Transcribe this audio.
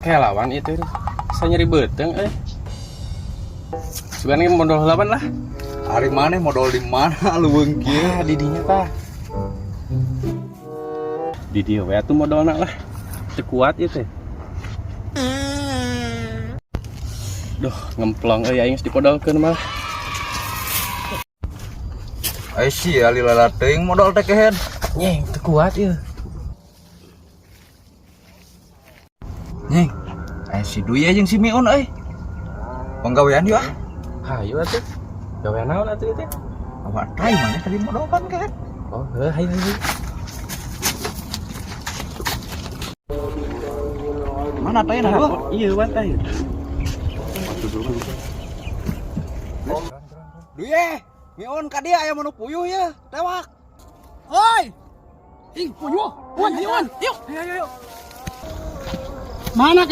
kayak lawan itu saya nyeri beteng sebenarnya modal lawan lah. Hari mana modal di mana lu bengki? Di dinya tah. Di dia we atuh modalna lah. Teu kuat ieu teh. Duh, ngemplong euy aing geus dipodolkeun mah. Ai si ali lala teuing modal teh kehead. Nyeng, teu kuat ieu. Nyeng, si Duya jeung si Miun euy. Penggawean yuk ah. Hayu atuh. Gawe naon atuh ieu teh? Awak trai mana tadi modalkan kehead. Oh, hayu. Mana teh na gua? Iya, wantai. Duye, Miun ka dia aya manu puyuh ya, tewak. Oi! Ih, puyuh! Wan, yuk! Mana